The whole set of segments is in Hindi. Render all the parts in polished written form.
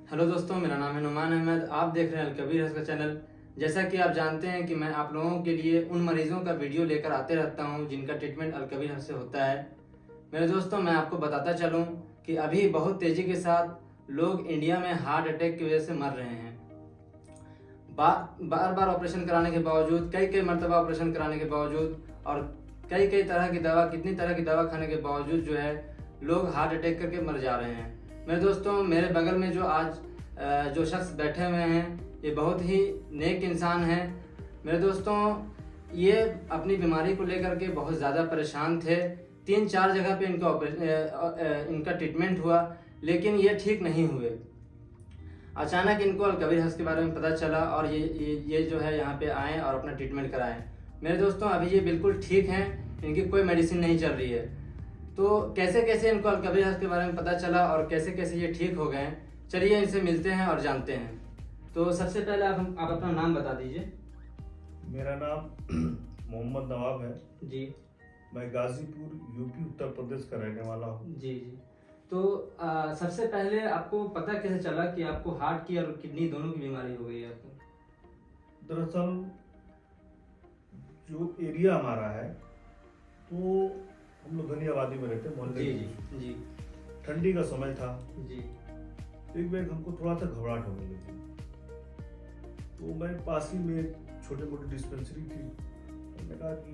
हेलो दोस्तों, मेरा नाम है नुमान अहमद। आप देख रहे हैं अलकबीर हंस का चैनल। जैसा कि आप जानते हैं कि मैं आप लोगों के लिए उन मरीजों का वीडियो लेकर आते रहता हूं जिनका ट्रीटमेंट अलकबीर हंस से होता है। मेरे दोस्तों, मैं आपको बताता चलूं कि अभी बहुत तेज़ी के साथ लोग इंडिया में हार्ट अटैक की वजह से मर रहे हैं। बार बार ऑपरेशन कराने के बावजूद, कई मरतबा ऑपरेशन कराने के बावजूद और कई तरह की दवा, कितनी तरह की दवा खाने के बावजूद जो है लोग हार्ट अटैक करके मर जा रहे हैं। मेरे दोस्तों, मेरे बगल में जो शख्स बैठे हुए हैं, ये बहुत ही नेक इंसान हैं। मेरे दोस्तों, ये अपनी बीमारी को लेकर के बहुत ज़्यादा परेशान थे। 3-4 जगह पे इनका ट्रीटमेंट हुआ, लेकिन ये ठीक नहीं हुए। अचानक इनको अलकबीर हंस के बारे में पता चला और ये जो है यहाँ पे आए और अपना ट्रीटमेंट कराएं। मेरे दोस्तों, अभी ये बिल्कुल ठीक हैं, इनकी कोई मेडिसिन नहीं चल रही है। तो कैसे कैसे इनको अलकबीर हंस के बारे में पता चला और कैसे कैसे ये ठीक हो गए, चलिए इनसे मिलते हैं और जानते हैं। तो सबसे पहले आप अपना नाम बता दीजिए। मेरा नाम मोहम्मद नवाब है जी। मैं गाजीपुर यूपी उत्तर प्रदेश का रहने वाला हूँ। जी जी। तो सबसे पहले आपको पता कैसे चला कि आपको हार्ट की और किडनी दोनों की बीमारी हो गई है आपको? दरअसल जो एरिया हमारा है तो हम लोग घनी आबादी में रहते हैं, मोहल्ले जी में। जी ठंडी का समय था। जी एक बार हमको थोड़ा सा घबराहट होने लगी, तो मैं पास ही में छोटे मोटे डिस्पेंसरी थी। मैंने कहा कि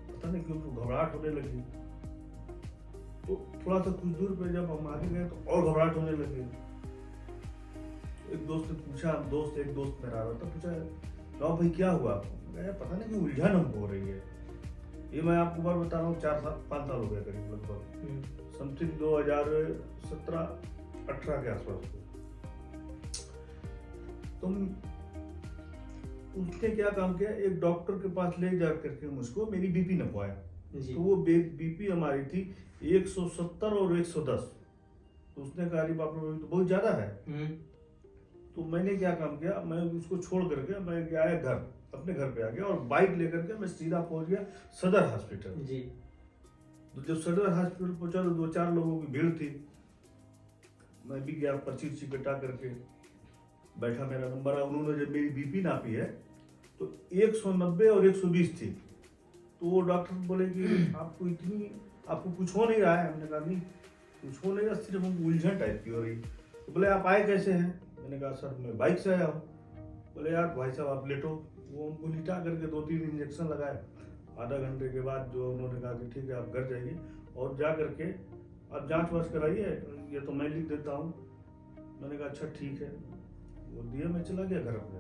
पता नहीं क्यों तो घबराहट होने लगी। तो थोड़ा सा कुछ दूर पे जब हम आगे गए तो और घबराहट होने लगी। एक दोस्त ने पूछा, एक दोस्त मेरा था, पूछा राव भाई क्या हुआ आपको? मैं पता नहीं क्यों उलझन हमको हो रही है। ये मैं आपको बार बता रहा हूँ, 4-5 साल हो गया करीब, लगभग समथिंग 2017-18 के आसपास को। तुम उसने क्या काम किया, एक डॉक्टर के पास ले जा करके मुझको मेरी बीपी नपवाया। तो वो बीपी हमारी थी 170 और 110। तो उसने कहा अरे बाप रे, तो बहुत ज्यादा है। तो मैंने क्या काम किया, मैं उसको छोड़ करके मैं गया घर, अपने घर पे आ गया और बाइक लेकर के मैं सीधा पहुंच गया सदर हॉस्पिटल। जी। तो जब सदर हॉस्पिटल पहुंचा तो 2-4 लोगों की भीड़ थी। मैं भी गया, पर्ची कटा करके बैठा, मेरा नंबर है। उन्होंने जब मेरी बीपी नापी है तो 190 और 120 थी। तो वो डॉक्टर बोले कि आपको कुछ हो नहीं रहा है। हमने कहा नहीं कुछ हो नहीं रहा, सिर्फ हमको उलझन टाइप की हो रही। तो बोले आप आए कैसे हैं? मैंने कहा सर मैं बाइक से आया हूँ। बोले यार भाई साहब आप लेटो। वो हमको लिटा करके 2-3 इंजेक्शन लगाए। आधा घंटे के बाद जो उन्होंने कहा कि ठीक है आप घर जाइए और जा करके आप जांच वाँच कराइए, ये तो मैं लिख देता हूँ। मैंने कहा अच्छा ठीक है। वो दिया, मैं चला गया घर अपने।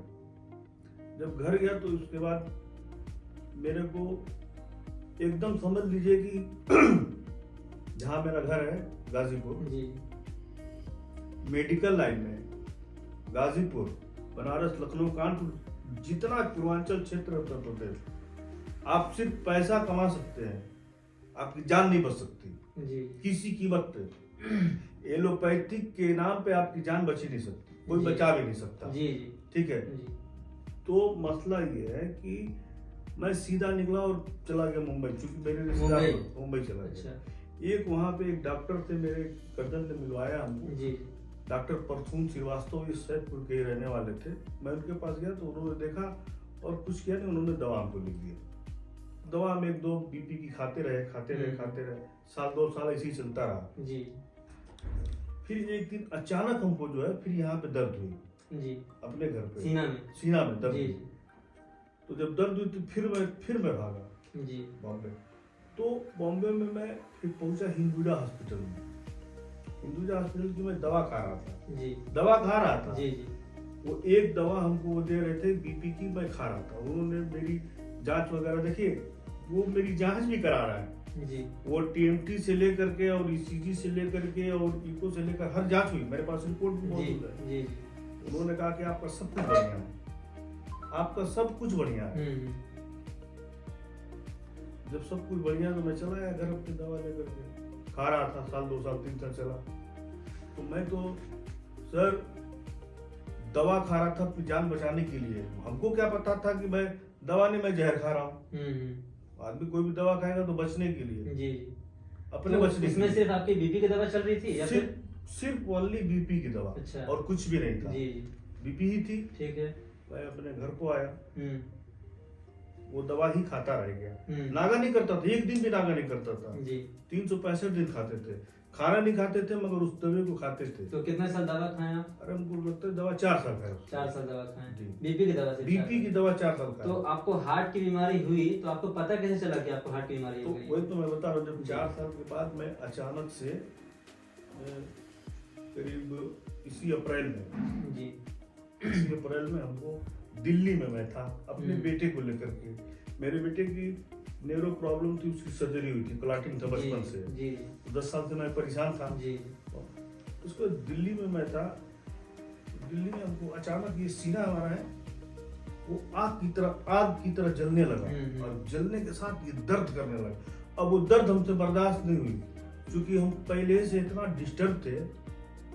जब घर गया तो उसके बाद मेरे को एकदम समझ लीजिए कि जहाँ मेरा घर है गाजीपुर, मेडिकल लाइन में गाजीपुर, बनारस, लखनऊ, कानपुर, जितना पूर्वांचल क्षेत्र उत्तर प्रदेश, आप सिर्फ पैसा कमा सकते हैं, आपकी जान नहीं बच सकती जी। किसी कीमत पे एलोपैथिक के नाम पे आपकी जान बच ही नहीं सकती, कोई बचा भी नहीं सकता जी। ठीक है जी। तो मसला ये है कि मैं सीधा निकला और चला गया मुंबई, क्योंकि मेरे रिश्तेदार मुंबई चला गया। एक वहाँ पे एक डॉक्टर थे, मेरे कजन ने मिलवाया हमको जी। डॉक्टर परथून श्रीवास्तव, इस सैदपुर के रहने वाले थे। मैं उनके पास गया तो उन्होंने देखा और कुछ किया नहीं, उन्होंने दवा हमको लिख दिया। दवा हम 1-2 बीपी की खाते रहे। साल 2 साल ऐसे ही चलता रहा जी। फिर एक दिन अचानक हमको जो है फिर यहाँ पे दर्द हुई जी, अपने घर पे सीना में दर्द हुई। तो जब दर्द हुई तो फिर मैं भागा जी बॉम्बे। तो बॉम्बे में मैं फिर पहुंचा हिंदुजा हॉस्पिटल में। हिंदुजा हॉस्पिटल की मैं दवा खा रहा था जी। वो एक दवा हमको वो दे रहे थे बीपी की, मैं खा रहा था। उन्होंने मेरी जांच वगैरह देखिए, वो मेरी जांच भी करा रहा है जी। वो टीएमटी से लेकर के और ईसीजी से लेकर के और इको से लेकर हर जांच हुई, मेरे पास रिपोर्ट भी मौजूद है जी। उन्होंने कहा कि आपका सब कुछ बढ़िया है, आपका सब कुछ बढ़िया है। जब सब कुछ बढ़िया तो मैं चला आया घर अपनी दवा लेकर के, खा रहा था। साल 2 साल 3 साल चला। तो मैं तो सर दवा खा रहा था अपनी जान बचाने के लिए। हमको क्या पता था कि मैं दवा नहीं, मैं जहर खा रहा हूँ। आदमी कोई भी दवा खाएगा तो बचने के लिए जी। अपने तो बचने इसमें सिर्फ आपकी बीपी की दवा चल रही थी या फिर सिर्फ ओनली बीपी की दवा। अच्छा। और कुछ भी नहीं था। जी। बीपी ही थी। ठीक है। मैं अपने घर को आया, हम्म। वो दवा ही खाता रह गया। हम्म। नागा नहीं करता था, एक दिन भी नागा नहीं करता था। जी। 365 दिन खाते थे, खाना नहीं खाते थे, मगर उस दवे को खाते थे। तो कितने साल दवा खाए आप? अरे हमको लगता है दवा 4 साल खाया। 4 साल दवा खाए। जी। बीपी की दवा से? बीपी की दवा 4 साल खाया। तो आपको हार्ट की बीमारी हुई तो आपको पता कैसे चला कि आपको हार्ट की बीमारी तो हो गई? वही तो मैं बता रहा हूँ, जब 4 साल के बाद मैं अचानक से करीब इसी अप्रैल में जी। इसी अप्रैल में हमको दिल्ली में मैं था अपने बेटे को लेकर के। मेरे बेटे की न्यूरो प्रॉब्लम थी, उसकी सर्जरी हुई थी, क्लॉटिंग था बचपन से। जी। 10 साल से मैं परेशान था। जी। उसको दिल्ली में मैं था। दिल्ली में हमको अचानक ये सीना हमारा है वो आग की तरह जलने लगा, और जलने के साथ ये दर्द करने लगा। अब वो दर्द हमसे बर्दाश्त नहीं हुई, क्योंकि हम पहले से इतना डिस्टर्ब थे।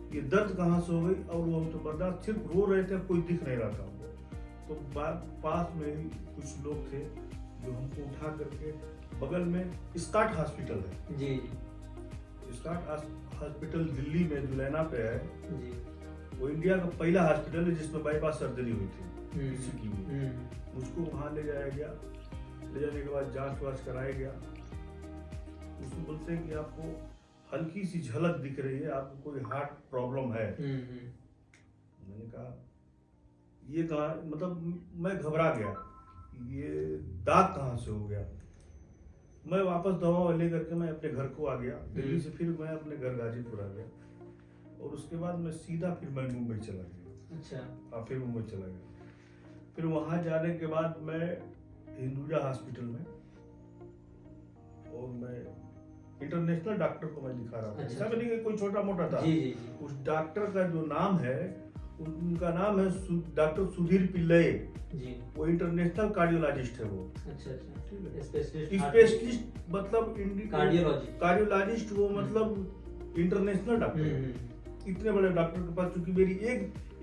ये दर्द कहाँ से हो गई, और वो हमसे बर्दाश्त, सिर्फ रो रहे थे, कोई दिख नहीं रहा था हमको। तो पास में ही कुछ लोग थे जो हमको उठा करके, बगल में स्कॉट हॉस्पिटल है। जी। स्कॉट हॉस्पिटल दिल्ली में जुलैना पे है। जी। वो इंडिया का पहला हॉस्पिटल है जिसमें बाईपास सर्जरी हुई थी किसी की भी। मुझको वहाँ ले जाया गया। ले जाने के बाद जांच वाच कराया गया। उसको बोलते हैं कि आपको हल्की सी झलक दिख रही है, आपको कोई हार्ट प्रॉब्लम है। मैंने कहा ये कहा, मतलब मैं घबरा गया, ये दाग कहाँ से हो गया। मैं वापस दवा लेकर के मैं अपने घर को आ गया। दिल्ली से फिर मैं अपने घर गाजीपुर आ गया, और उसके बाद मैं सीधा फिर मैं मुंबई चला गया। अच्छा। फिर मुंबई चला गया। फिर वहां जाने के बाद मैं हिंदुजा हॉस्पिटल में, और मैं इंटरनेशनल डॉक्टर को मैं दिखा रहा था। ऐसा भी नहीं कि कोई छोटा मोटा था। जी जी जी। उस डॉक्टर का जो नाम है, उनका नाम है डॉक्टर सुधीर पिल्लई जी। वो इंटरनेशनल कार्डियोलॉजिस्ट है वो। अच्छा अच्छा। ठीक है। स्पेशलिस्ट मतलब कार्डियोलॉजिस्ट वो मतलब इंटरनेशनल डॉक्टर। इतने बड़े डॉक्टर के पास, चूंकि मेरी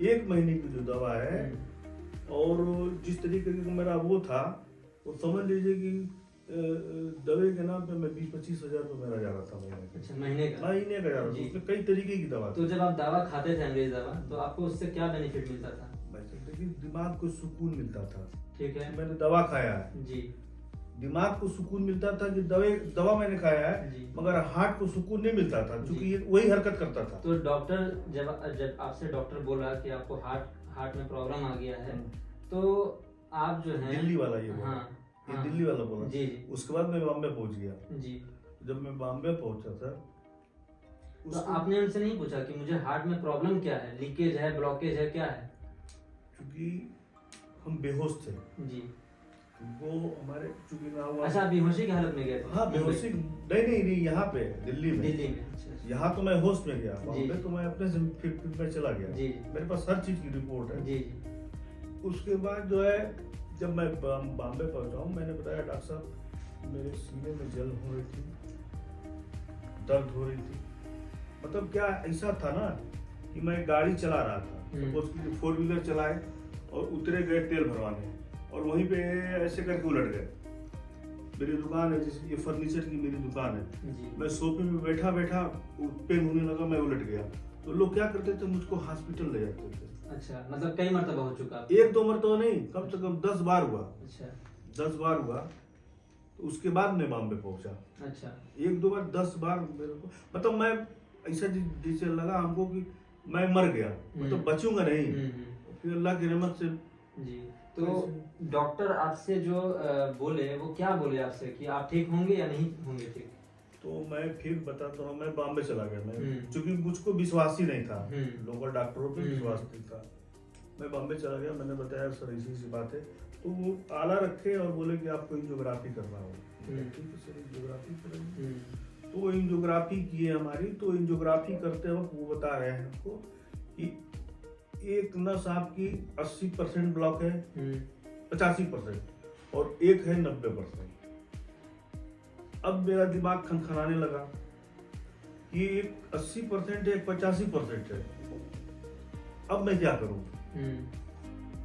एक महीने की जो दवा है, और जिस तरीके का मेरा वो था, वो समझ लीजिए कि दवाई के नाम पे मैं 20-25 हजार रुपये मेरा जा रहा था महीने का। अच्छा, महीने का जा रहा था। उसमें कई तरीके की दवा। तो जब आप दवा खाते थे अंग्रेज दवा, तो आपको उससे क्या बेनिफिट मिलता था? देखिए, दिमाग को सुकून मिलता था। ठीक है। मैंने दवा खाया है जी। दिमाग को सुकून मिलता था कि दवा मैंने खाया है, मगर हार्ट को सुकून नहीं मिलता था, क्योंकि ये वही हरकत करता था। तो डॉक्टर जब आपसे डॉक्टर बोला कि आपको हार्ट में प्रॉब्लम आ गया है, तो आप जो है दिल्ली वाला ये दिल्ली वाला बोला। जी। उसके बाद मैं बॉम्बे पहुंच गया। जी। जब मैं बॉम्बे पहुंचा था, तो आपने उनसे नहीं पूछा कि मुझे हार्ट में प्रॉब्लम क्या है, लीकेज है, ब्लॉकेज है, क्या है? क्योंकि हम बेहोश थे। जी। वो हमारे चूंकि ना हुआ। अच्छा, बेहोशी की हालत में गए थे? हाँ, बेहोशी नहीं, यहाँ पे दिल्ली में। अच्छा। यहाँ तो मैं होश में गया, बॉम्बे तो मैं अपने से फिर मैं चला गया। जी। मेरे पास हर चीज की रिपोर्ट है। जी। उसके बाद जो है, जब मैं बॉम्बे पहुंचा हूँ, मैंने बताया डॉक्टर साहब मेरे सीने में जल हो रही थी, दर्द हो रही थी। मतलब क्या ऐसा था ना कि मैं गाड़ी चला रहा था, सपोज कि 4 व्हीलर चलाए और उतरे गए तेल भरवाने, और वहीं पे ऐसे करके उलट गए। मेरी दुकान है, जैसे ये फर्नीचर की मेरी दुकान है। मैं सोफे में बैठा पेन होने लगा, मैं उलट गया। तो लोग क्या करते थे, मुझको हॉस्पिटल ले जाते थे। अच्छा, मतलब कई मरतबा हो चुका? 1-2 मरतबा नहीं, कम से कम 10 बार हुआ। अच्छा। 10 बार हुआ। तो उसके बाद मैं बॉम्बे पहुंचा। अच्छा। 1-2 बार, 10 बार मेरे को, मतलब मैं ऐसा जैसे लगा हमको कि मैं मर गया, मतलब बचूंगा नहीं। फिर अल्लाह की रहमत से। जी। तो डॉक्टर आपसे जो बोले, वो क्या बोले आपसे कि आप ठीक होंगे या नहीं होंगे ठीक? तो मैं फिर बताता हूँ, मैं बॉम्बे चला गया। मैं क्योंकि मुझको विश्वास ही नहीं था, लोकल डॉक्टरों पे विश्वास नहीं था। मैं बॉम्बे चला गया, मैंने बताया सर ऐसी बात है। तो वो आला रखे और बोले कि आपको एंजियोग्राफी करना होगा। ठीक है सर, एंजियोग्राफी करेंगे। तो वो एंजियोग्राफी की है हमारी। तो एंजियोग्राफी करते वक्त वो बता रहे हैं हमको कि एक नस आपकी 80% ब्लॉक है, 85%, और एक है 90%। अब मेरा दिमाग खनखनाने लगा कि एक 80% है, एक 85% है। अब मैं क्या करूं?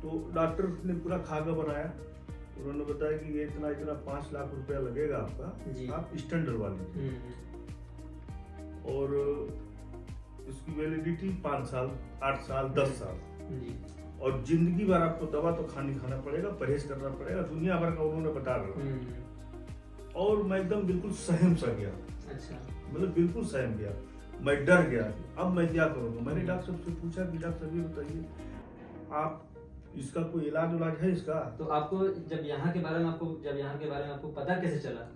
तो डॉक्टर ने पूरा खाका बनाया। उन्होंने बताया कि ये इतना 5 लाख रुपया लगेगा आपका, आप स्टेंट डलवा लीजिए। और इसकी वैलिडिटी 5 साल, 8 साल, 10 साल, जी। और जिंदगी भर आपको दवा तो खाना पड़ेगा, परहेज करना पड़ेगा, दुनिया भर का उन्होंने बता रहा। और मैं एकदम बिल्कुल सहम सा गया, अच्छा। मतलब बिल्कुल सहम गया, मैं डर गया। अब मैं क्या करूँगा? मैंने डॉक्टर साहब से पूछा कि डॉक्टर साहब ये बताइए, आप इसका कोई इलाज है इसका? तो आपको जब यहाँ के बारे में आपको पता कैसे चला?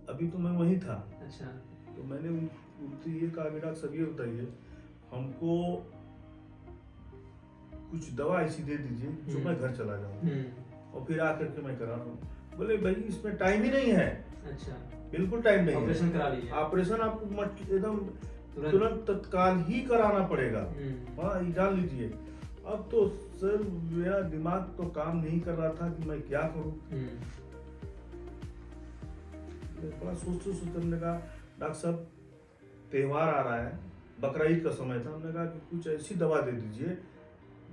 अभी तो मैं वहीं था। अच्छा। तो मैंने उनसे ये कहा कि डॉक्टर साहब ये बताइए, हमको कुछ दवा ऐसी दे दीजिए जो मैं घर चला जाऊँ और फिर आकर के मैं करा लूँ। बोले भाई इसमें टाइम ही नहीं है। अच्छा। बिल्कुल टाइम नहीं है। ऑपरेशन करा लीजिए। ऑपरेशन आपको एकदम तुरंत तत्काल ही कराना पड़ेगा। हाँ, ये जान लीजिए। अब तो सर मेरा दिमाग तो काम नहीं कर रहा था कि मैं क्या करूँ। बड़ा सोचते हमने कहा डॉक्टर साहब त्योहार आ रहा है, बकरा ईद का समय था, हमने कहा कि कुछ ऐसी दवा दे दीजिए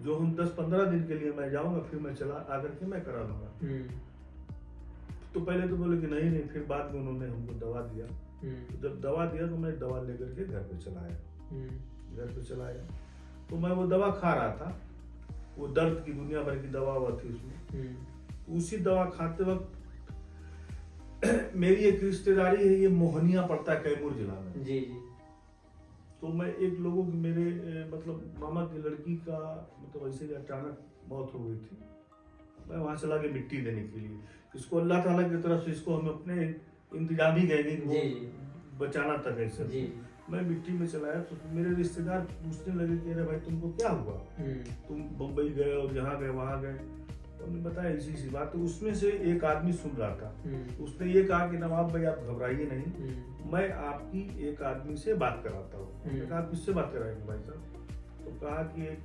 जो हम 10-15 दिन के लिए मैं जाऊंगा, फिर मैं चला आकर के मैं करा लूंगा। तो पहले तो बोले कि नहीं, फिर बाद में उन्होंने हमको दवा दिया। तो जब दवा दिया तो मैं दवा लेकर के घर पे चला आया। तो मैं वो दवा खा रहा था, वो दर्द की दुनिया भर की दवा हुआ थी उसमें। उसी दवा खाते वक्त मेरी एक रिश्तेदारी है, ये मोहनिया पड़ता है कैमूर जिला में। जी। तो मैं एक लोगों की मेरे मतलब मामा की लड़की का मतलब ऐसे ही अचानक मौत हो गई थी। मैं वहां चला गया मिट्टी देने के लिए। इसको अल्लाह ताला की तरफ से इसको हम अपने इंतजाम ही कहेंगे कि वो बचाना था कैसे। मैं मिट्टी में चलाया तो मेरे रिश्तेदार पूछने लगे कि अरे भाई तुमको क्या हुआ, तुम बम्बई गए और यहाँ गए वहाँ गए। उन्होंने बताया ऐसी बात। तो उसमें से एक आदमी सुन रहा था, उसने ये कहा कि नवाब भाई आप घबराइए नहीं, मैं आपकी एक आदमी से बात कराता हूँ। मैंने कहा किससे बात कराएंगे भाई साहब? तो कहा कि एक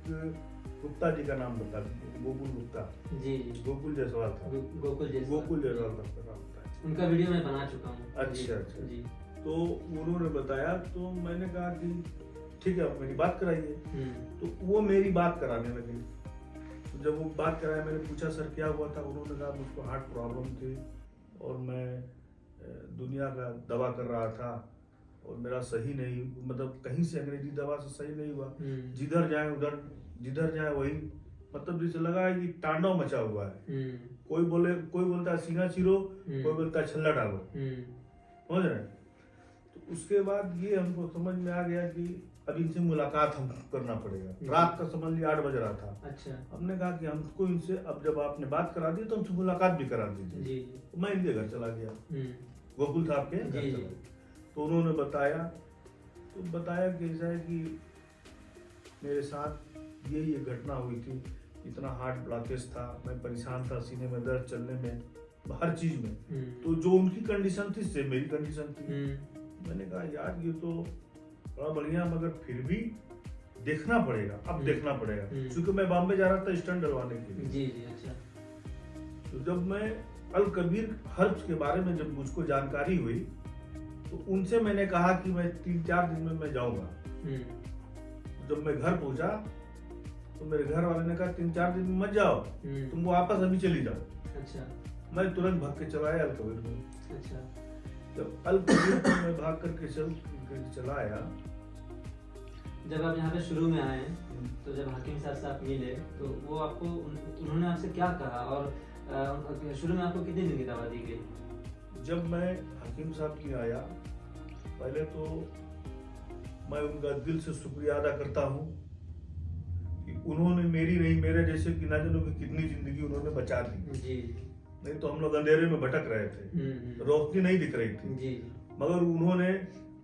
गुप्ता जी का नाम बता, गोकुल गुप्ता। जी। गोकुल जायसवाल था। गोकुल जायसवाल का नाम था। उनका वीडियो मैं बना चुका हूँ। अच्छा जी। तो उन्होंने बताया, तो मैंने कहा कि ठीक है आप मेरी बात कराइए। तो वो मेरी बात कराने लगे। तो जब वो बात कराया, मैंने पूछा सर क्या हुआ था? उन्होंने कहा मुझको हार्ट प्रॉब्लम थी और मैं दुनिया का दवा कर रहा था और मेरा सही नहीं, मतलब कहीं से अंग्रेजी दवा से सही नहीं हुआ। जिधर जाए वही, मतलब जैसे लगा है कि तांडव मचा हुआ है। कोई बोलता है सीना चीरो, कोई बोलता है छल्ला डालो। समझ रहे? तो उसके बाद ये हमको समझ में आ गया कि अब इनसे मुलाकात हम करना पड़ेगा। रात का समझ लिया 8 बज रहा था। अच्छा। हमने कहा कि हमको इनसे, अब जब आपने बात करा दी तो हमसे मुलाकात भी करा दीजिए। तो मैं इनके घर चला गया, गोकुल था आपके घर चला। तो उन्होंने बताया कि ऐसा है कि मेरे साथ यही एक घटना हुई थी, इतना हार्ट ब्लॉकेज था, मैं परेशान था, सीने में दर्द, चलने में, हर चीज में। तो जो उनकी कंडीशन थी सेम मेरी कंडीशन थी। मैंने कहा यार ये तो बड़ा बढ़िया, मगर फिर भी देखना पड़ेगा, अब देखना पड़ेगा, क्योंकि मैं बॉम्बे जा रहा था स्टंट डलवाने के लिए। जी। अच्छा। तो जब मैं अल कबीर हर्ब्स के बारे में जब मुझको जानकारी हुई तो उनसे मैंने कहा कि मैं 3-4 दिन में मैं जाऊंगा। जब मैं घर पहुंचा तो मेरे घर वाले ने कहा 3-4 दिन में मत जाओ, तुम वापस अभी चली जाओ। अच्छा। मैं तुरंत भाग के चला आया अल कबीर में। अच्छा। जब अल कबीर में भाग करके चला आया, जब आप यहाँ पे शुरू में आए तो जब हकीम साहब से आप मिले तो वो आपको उन्होंने आपसे क्या कहा और शुरू में आपको कितने दिन की दवा दी गई? जब मैं हकीम साहब की आया, पहले तो मैं उनका दिल से शुक्रिया अदा करता हूँ कि उन्होंने मेरी नहीं, मेरे जैसे कि ना जानो कि कितनी जिंदगी उन्होंने बचा दी। जी। नहीं तो हम लोग अंधेरे में भटक रहे थे, रोशनी नहीं दिख रही थी। जी। मगर उन्होंने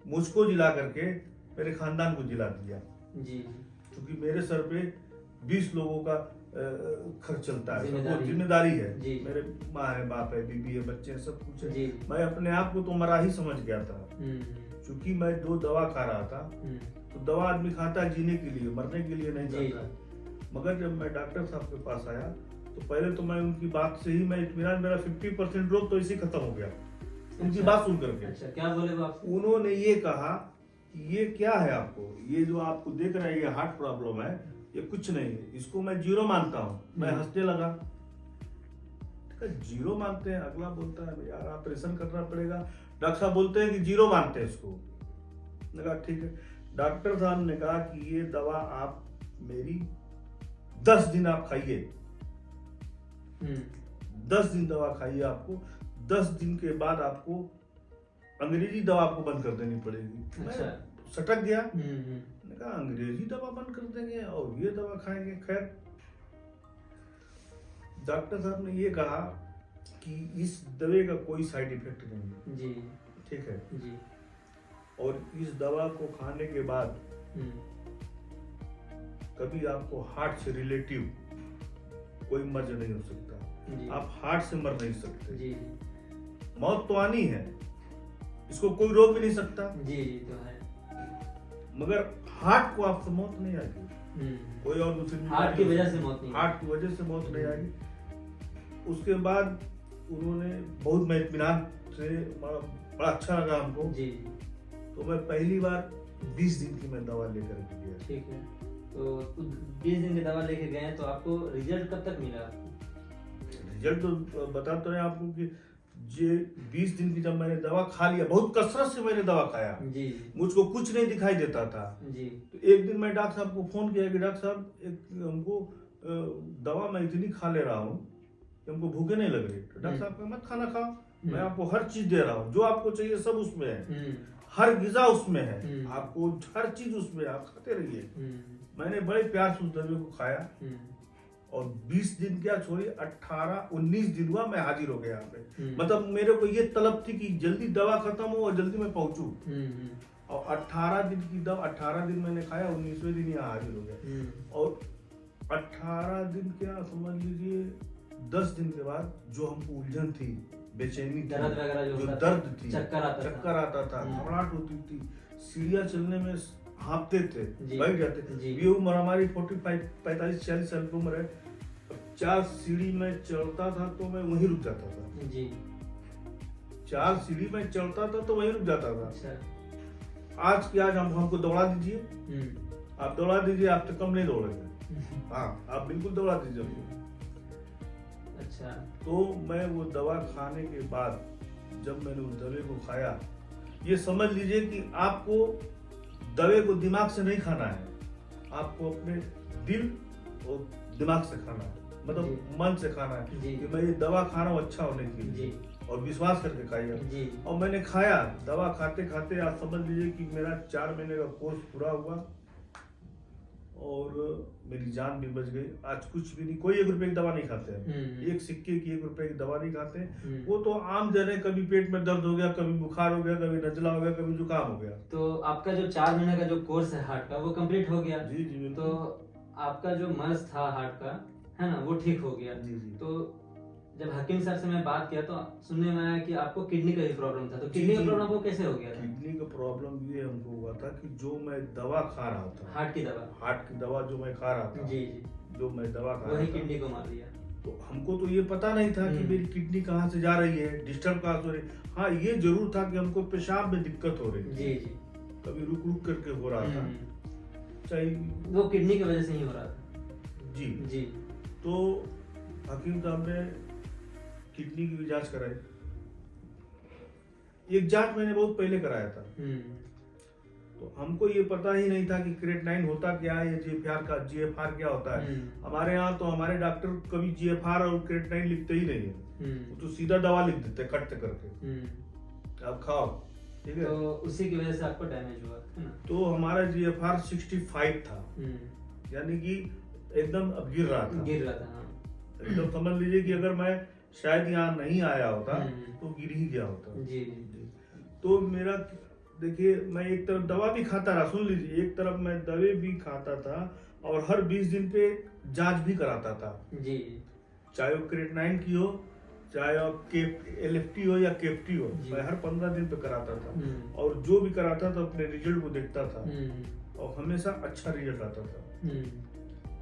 मुझको जिला करके मेरे खानदान को जिला दिया। जी। क्योंकि मेरे सर पे 20 लोगों का खर्च चलता है, वो जिम्मेदारी है। मेरे माँ है, बाप है, बीबी है, बच्चे हैं, सब कुछ है। मैं अपने आप को तो मरा ही समझ गया था, क्योंकि मैं 2 दवा खा रहा था। तो दवा आदमी खाता है जीने के लिए, मरने के लिए नहीं खाता। मगर जब मैं डॉक्टर साहब के पास आया तो पहले तो मैं उनकी बात से ही मैं इत्मीनान, मेरा 50% रोग तो इसी खत्म हो गया उनकी बात सुन करके। अच्छा, क्या बोले वो आपको? उन्होंने ये कहा ये क्या है आपको, ये जो आपको देख रहे हैं ये हार्ट प्रॉब्लम है, ये कुछ नहीं है, इसको मैं 0 मानता हूँ। मैं हंसने लगा, 0 मानते हैं? अगला बोलता है यार ऑपरेशन करना पड़ेगा। डॉक्टर साहब बोलते हैं कि 0 मानते हैं इसको। लगा ठीक है। डॉक्टर साहब ने कहा कि ये दवा आप मेरी 10 दिन आप खाइए, 10 दिन दवा खाइए। आपको 10 दिन के बाद आपको अंग्रेजी दवा आपको बंद कर देनी पड़ेगी। अच्छा। मैं सटक गया, मैंने कहा अंग्रेजी दवा बंद कर देंगे और ये दवा खाएंगे। खैर डॉक्टर साहब ने ये कहा कि इस दवा का कोई साइड इफेक्ट नहीं है जी, ठीक है जी, और इस दवा को खाने के बाद कभी आपको हार्ट से रिलेटिव कोई मर्ज नहीं हो सकता। जी, आप हार्ट से मर नहीं सकते। जी, मौत तो आनी है, इसको कोई रोक भी नहीं सकता, जी, जी तो है। मगर हार्ट को आपसे मौत नहीं आएगी। कोई और दूसरी हार्ट की वजह से मौत नहीं, हार्ट की वजह से मौत नहीं आएगी। उसके बाद उन्होंने बहुत मैं इत्मीनान से बड़ा अच्छा लगा हमको। जी, तो मैं पहली बार 20 दिन की मैं दवा लेकर के गया। ठीक है। तो 20 दिन की दवा लेके गए तो आपको रिजल्ट कब तक मिला? रिजल्ट तो बता तो रहे हैं आपको कि ये 20 दिन की जब मैंने दवा खा लिया, बहुत कसरत से मैंने दवा खाया, जी, मुझको कुछ नहीं दिखाई देता था। जी, तो एक दिन मैं डॉक्टर साहब को फोन किया कि डॉक्टर साहब एक हमको दवा मैं इतनी खा ले रहा हूँ कि हमको भूखे नहीं लग रही। तो डॉक्टर साहब का मत खाना खाओ, मैं आपको हर चीज दे रहा हूँ, जो आपको चाहिए सब उसमें है, हर गिजा उसमें है, आपको हर चीज उसमें है, आप खाते रहिए। मैंने बड़े प्यार से उस दवा को खाया और 20 दिन क्या छोड़िए 18-19 दिन हुआ मैं हाजिर हो गया यहाँ पे। मतलब मेरे को ये तलब थी कि जल्दी दवा खत्म हो और जल्दी मैं पहुंचूं। और 18 दिन की दवा 18 दिन मैंने खाया, 19वें दिन यहाँ हाजिर हो गया। और 18 दिन क्या समझ लीजिए 10 दिन के बाद जो हमको उलझन थी, बेचैनी थी, दर्द वगैरह जो दर्द थी, चक्कर आता था, घबराहट होती थी, सीढ़ियाँ चलने में हाँपते थे, बैठ जाते थे। ये उम्र हमारी 45-46 साल की उम्र है। 4 सीढ़ी में चढ़ता था तो मैं वहीं रुक जाता था जी। 4 सीढ़ी में चढ़ता था तो वहीं रुक जाता था। अच्छा। आज की आज हमको दौड़ा दीजिए, आप दौड़ा दीजिए, आप तो कम नहीं दौड़ेंगे। हाँ आप बिल्कुल दौड़ा दीजिए हमको। अच्छा। तो मैं वो दवा खाने के बाद जब मैंने उस दवे को खाया, ये समझ लीजिए कि आपको दवे को दिमाग से नहीं खाना है, आपको अपने दिल और दिमाग से खाना है, मतलब मन से खाना है कि मैं ये दवा खा रहा हूँ अच्छा होने के लिए, और विश्वास करके खाइए। और मैंने खाया, दवा खाते खाते आप समझ लीजिए कि मेरा 4 महीने का कोर्स पूरा हुआ और मेरी जान भी बच गई। आज कुछ भी नहीं, कोई 1 रुपए की दवा नहीं खाते हैं, 1 सिक्के की 1 रुपए की दवा नहीं खाते हैं। वो तो आम जन है, कभी पेट में दर्द हो गया, कभी बुखार हो गया, कभी नजला हो गया, कभी जुकाम हो गया। तो आपका जो 4 महीने का जो कोर्स है हार्ट का वो कंप्लीट हो गया। जी जी। तो आपका जो मर्ज था हार्ट का, है ना, वो ठीक हो गया। जी जी। तो जब हकीम सर से मैं बात किया तो सुनने में आया कि आपको किडनी का भी प्रॉब्लम था। तो किडनी का प्रॉब्लम वो कैसे हो गया था? किडनी का प्रॉब्लम ये हमको हुआ था कि जो मैं दवा खा रहा था, हार्ट की दवा जो मैं खा रहा था, जी जी, जो मैं दवा खा रहा वही था, किडनी को मार दिया। तो हमको तो ये पता नहीं था कि मेरी किडनी कहाँ से जा रही है, डिस्टर्ब कहाँ से हो रही है। हाँ ये जरूर था कि हमको पेशाब में दिक्कत हो रही थी, जी जी, कभी रुक रुक करके हो रहा था, चाहे वो किडनी की वजह से ही हो रहा था। जी जी। तो हकीम साहब ने किडनी की भी जांच कराई। एक जांच मैंने बहुत पहले कराया था, तो हमको ये पता ही नहीं था कि क्रेटनाइन होता क्या है, या जीएफआर क्या होता है। हमारे यहाँ तो हमारे डॉक्टर कभी जीएफआर और क्रेटनाइन लिखते ही नहीं है, वो तो सीधा दवा लिख देते कट करके, आप खाओ, ठीक है। तो उसी की वजह से आपको डैमेज हुआ है ना? तो हमारा जीएफआर 65 था, यानी कि एकदम अब गिर रहा था। हाँ। एकदम समझ लीजिए कि अगर मैं शायद यहाँ नहीं आया होता तो गिर ही गया होता। जी। तो मेरा देखिए, मैं एक तरफ दवा भी खाता रहा, सुन लीजिए, एक तरफ मैं दवे भी खाता था और हर 20 दिन पे जांच भी कराता था। जी। चाहे वो क्रेटनाइन की हो, चाहे LFT हो या केफ्टी हो, मैं हर 15 दिन पे कराता था और जो भी कराता था अपने रिजल्ट को देखता था और हमेशा अच्छा रिजल्ट आता था।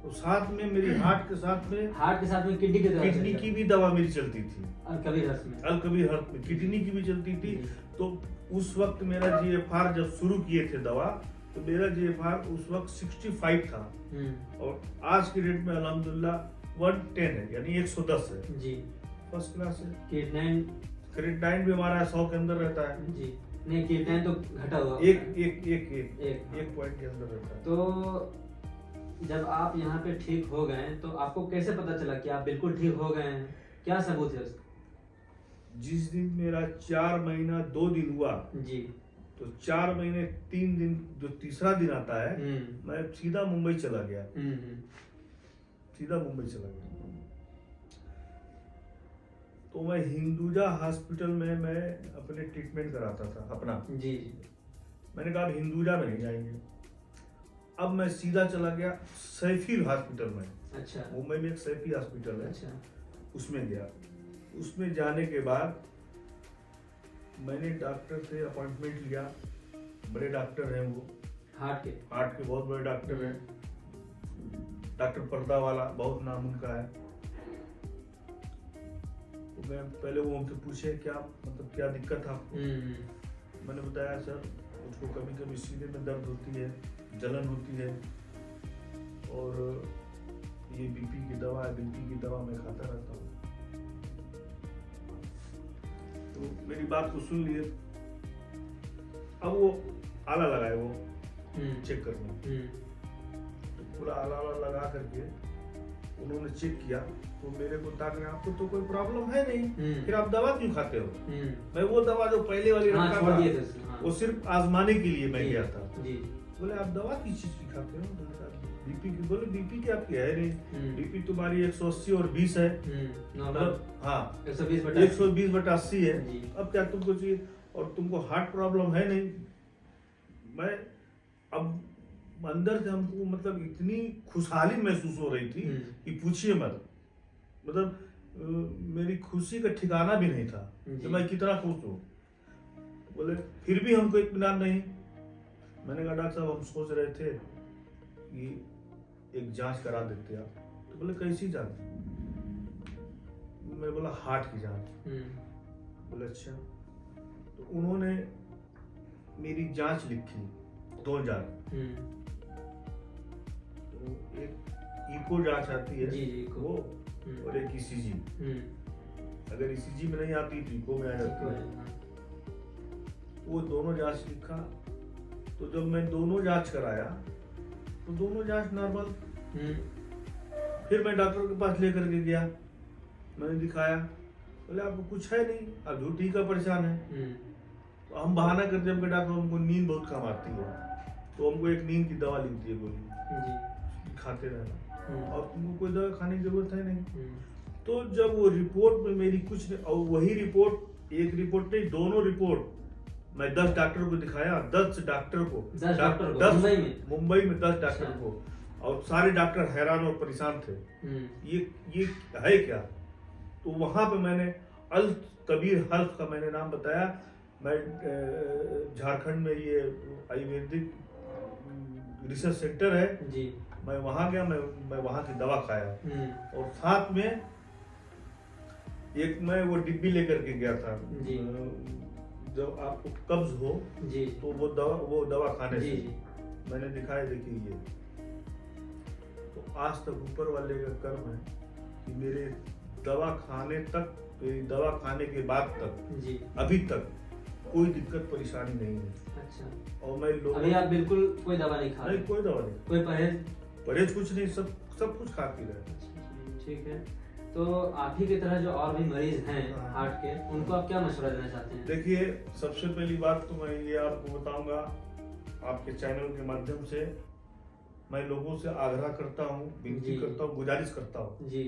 तो साथ में मेरी हार्ट के साथ में किडनी की भी दवा मेरी चलती थी, अलकबीर हर्ट में किडनी की भी चलती थी। तो उस वक्त मेरा जीएफआर जब शुरू किए थे दवा, तो मेरा जीएफआर उस वक्त 65 था और आज के डेट में अल्हम्दुलिल्लाह 110 है, यानी 110 है जी, फर्स्ट क्लास है। क्रेटनाइन भी हमारा 100 के अंदर रहता है जी। नहीं कीटाणु तो घटा हुआ एक होता है। एक एक एक एक एक पॉइंट के अंदर रहता है। तो जब आप यहाँ पे ठीक हो गए तो आपको कैसे पता चला कि आप बिल्कुल ठीक हो गए हैं? क्या सबूत है उसका? जिस दिन मेरा 4 महीना 2 दिन हुआ, जी। तो 4 महीने 3 दिन जो तीसरा दिन आता है, मैं सीधा मुंबई चला गया, सीधा मुंबई चला गया। तो मैं हिंदुजा हॉस्पिटल में मैं अपने ट्रीटमेंट कराता था अपना। जी। मैंने कहा अब हिंदुजा में नहीं जाएंगे, अब मैं सीधा चला गया सैफी हॉस्पिटल में। अच्छा। मुंबई में एक सैफी हॉस्पिटल है, अच्छा। उसमें गया। उसमें जाने के बाद मैंने डॉक्टर से अपॉइंटमेंट लिया। बड़े डॉक्टर हैं वो, हार्ट के बहुत बड़े डॉक्टर हैं। डॉक्टर पर्दा वाला, बहुत नाम उनका है। तो मैं पहले वो हमसे पूछे क्या मतलब क्या दिक्कत है आपको। मैंने बताया सर मुझको कभी कभी सीने में दर्द होती है, जलन होती है, और ये बीपी की दवा है, बीपी की दवा मैं खाता रहता हूँ। तो मेरी बात को सुन लिए। अब वो आला लगाए वो चेक करने, तो पूरा आला लगा करके उन्होंने चेक किया। तो मेरे को ताक रहे आपको तो कोई प्रॉब्लम है नहीं, फिर आप दवा क्यों खाते हो? मैं वो दवा जो पहले वाली रखा था, वो सिर्फ आजमाने के लिए मैं गया था। बोले आप दवा किस चीज की खाते हो? बीपी की। बोले बीपी की आपकी है नहीं, बीपी तुम्हारी 180 और 20 है, मतलब हाँ 120/80 है। अब क्या तुमको चाहिए? और तुमको हार्ट प्रॉब्लम है नहीं। मैं अब अंदर से हमको मतलब इतनी खुशहाली महसूस हो रही थी कि पूछिए मत। मतलब मेरी खुशी का ठिकाना भी नहीं था कि मैं कितना खुश हूँ। बोले फिर भी हमको इत्मीनान नहीं। मैंने कहा डॉक्टर साहब हम सोच रहे थे कि एक जांच करा देते आप। तो बोले कैसी जांच? मैं बोला हार्ट की जांच। बोले अच्छा। तो उन्होंने मेरी जांच लिखी 2 जांच। तो एक इको जांच आती है वो, और एक ईसीजी। अगर ईसीजी में नहीं आती तो इको में आ जाती है। वो दोनों जांच लिखा। तो जब मैं दोनों जांच कराया तो दोनों जांच नॉर्मल। फिर मैं डॉक्टर के पास लेकर के गया, मैंने दिखाया। बोले आपको कुछ है नहीं, आप झूठी का परेशान है। तो हम बहाना करते हैं डॉक्टर हमको नींद बहुत कम आती है, तो हमको एक नींद की दवा लिखती है गोली, खाते रहना, और तुमको कोई दवा खाने की जरूरत है नहीं। तो जब वो रिपोर्ट में मेरी कुछ नहीं, और वही रिपोर्ट, एक रिपोर्ट नहीं, दोनों रिपोर्ट मैं 10 डॉक्टर को दिखाया। 10 डॉक्टर को, 10 मुंबई में 10 डॉक्टर को, और सारे डॉक्टर हैरान और परेशान थे। ये है क्या? तो वहां पे मैंने अल कबीर हेल्थ का मैंने नाम बताया। मैं झारखंड में ये आयुर्वेदिक रिसर्च सेंटर है जी, मैं वहां गया। मैं वहां की दवा खाया, और साथ में एक मैं वो डिब्बी लेकर के गया था जी। जब आपको कब्ज हो जी, तो वो दवा खाने से मैंने दिखाया। देखिए ये तो आज तक ऊपर वाले का कर्म है कि मेरे दवा खाने तक, मेरी दवा खाने के बाद तक जी, अभी तक कोई दिक्कत परेशानी नहीं है। अच्छा। और मैं अभी आप बिल्कुल कोई दवा नहीं खा रहे? नहीं, कोई दवा नहीं, कोई परहेज कुछ नहीं, सब कुछ खाती रहे। ठीक है। तो आप ही की तरह जो और भी मरीज हैं हार्ट के, उनको आप क्या मशवरा देना चाहते हैं? देखिए सबसे पहली बात तो मैं ये आपको बताऊंगा, आपके चैनल के माध्यम से मैं लोगों से आग्रह करता हूँ, विनती करता हूँ, गुजारिश करता हूँ जी,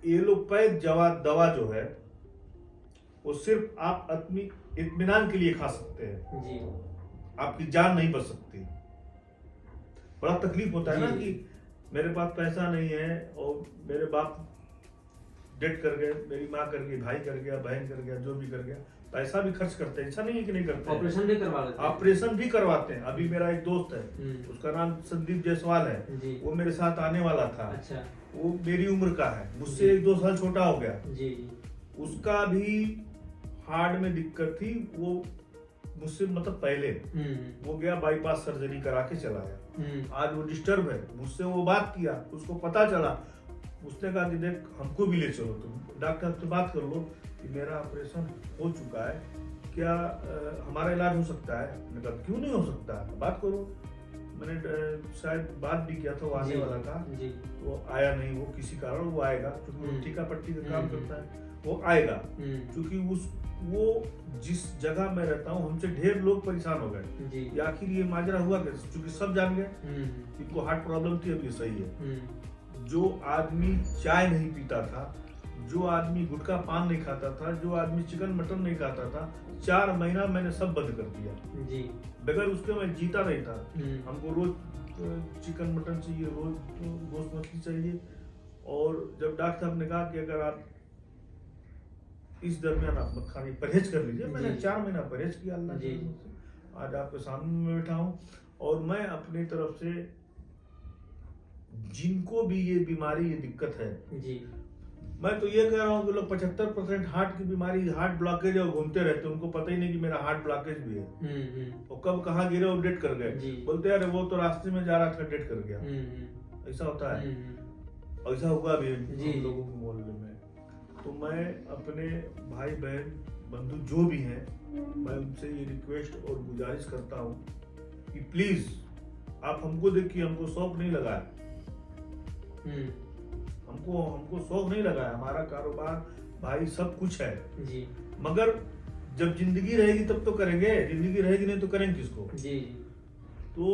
एलोपैथ दवा जो है वो सिर्फ आप अपनी इत्मीनान के लिए खा सकते हैं जी, आपकी जान नहीं बच सकती। बड़ा तकलीफ होता है ना कि मेरे पास पैसा नहीं है और मेरे बाप डेट कर गए, मेरी माँ कर गई, भाई कर गया, बहन कर गया, जो भी कर गया, पैसा भी खर्च करते हैं, ऐसा नहीं है कि नहीं करते, ऑपरेशन भी करवा लेते हैं, ऑपरेशन भी करवाते हैं। अभी मेरा एक दोस्त है, उसका नाम संदीप जायसवाल है, वो मेरे साथ आने वाला था। अच्छा। वो मेरी उम्र का है, मुझसे 1-2 साल छोटा हो गया जी। उसका भी हार्ट में दिक्कत थी, वो मुझसे मतलब पहले वो गया बाईपास सर्जरी करा के चला गया। आज वो डिस्टर्ब है, मुझसे वो बात किया, उसको पता चला, उसने कहा कि देख हमको भी ले चलो, तुम डॉक्टर से बात कर लो, कि मेरा ऑपरेशन हो चुका है, क्या हमारा इलाज हो सकता है? मैंने कहा क्यों नहीं हो सकता, बात करो। मैंने शायद बात भी किया था, वो आने वाला था, वो आया नहीं, वो किसी कारण वो आएगा, क्योंकि वो टीका पट्टी का काम करता है, वो आएगा। क्योंकि वो जिस जगह में रहता हूँ, हमसे ढेर लोग परेशान हो गए कि आखिर ये माजरा हुआ कैसे, क्योंकि सब जान गए इनको हार्ट प्रॉब्लम थी, अब ये सही है। जो आदमी चाय नहीं पीता था, जो आदमी गुटखा पान नहीं खाता था, जो आदमी चिकन मटन नहीं खाता था, 4 महीना मैंने सब बंद कर दिया जी। बगैर उसके मैं जीता नहीं था। हमको रोज चिकन मटन चाहिए, रोज गोश्त मछली चाहिए। और जब डॉक्टर साहब ने कहा कि अगर आप इस दरमियान आप मत खाने, परहेज कर लीजिए, मैंने 4 महीना परहेज किया अल्लाह की रहमत से। आज आपके सामने में बैठा हूँ और मैं अपनी तरफ से जिनको भी ये बीमारी, ये दिक्कत है जी, मैं तो ये कह रहा हूँ कि लोग 75% हार्ट की बीमारी, हार्ट ब्लॉकेज और घूमते रहते हैं, उनको पता ही नहीं कि मेरा हार्ट ब्लॉकेज भी है। और कब कहाँ गिरे और डेट कर गए, बोलते यार वो तो रास्ते में जा रहा था, डेट कर गया। ऐसा होता है, ऐसा हुआ भी हम लोगों के मोहल्ले में। तो मैं अपने भाई बहन बंधु जो भी हैं, मैं उनसे ये रिक्वेस्ट और गुजारिश करता हूँ कि प्लीज आप हमको देखिए, हमको शौक नहीं लगा है, हमको शौक नहीं लगा है, हमारा कारोबार भाई सब कुछ है जी। मगर जब जिंदगी रहेगी तब तो करेंगे, जिंदगी रहेगी नहीं तो करेंगे किसको जी। तो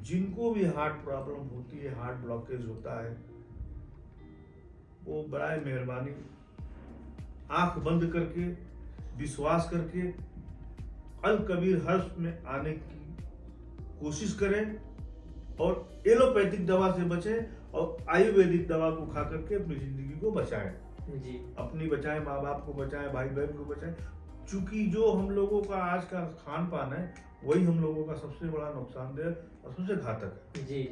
जिनको भी हार्ट प्रॉब्लम होती है, हार्ट ब्लॉकेज होता है, वो बड़ा मेहरबानी आंख बंद करके विश्वास करके अल कबीर हर्ष में आने की कोशिश करें और एलोपैथिक दवा से बचें और आयुर्वेदिक दवा को खा करके अपनी जिंदगी को बचाएं जी। अपनी बचाएं, माँ बाप को बचाएं, भाई बहन को बचाएं। चूंकि जो हम लोगों का आज का खान पान है, वही हम लोगों का सबसे बड़ा नुकसानदेह और सबसे घातक है जी।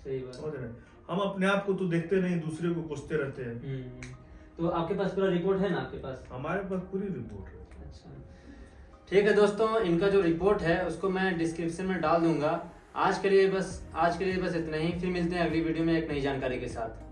सही बात, समझ रहे हैं? हम अपने आप को तो देखते नहीं, दूसरे को कोसते रहते हैं। तो आपके पास पूरा रिपोर्ट है ना? आपके पास? हमारे पास पूरी रिपोर्ट है। अच्छा, ठीक है दोस्तों, इनका जो रिपोर्ट है उसको मैं डिस्क्रिप्शन में डाल दूंगा। आज के लिए बस इतना ही, फिर मिलते हैं अगली वीडियो में एक नई जानकारी के साथ।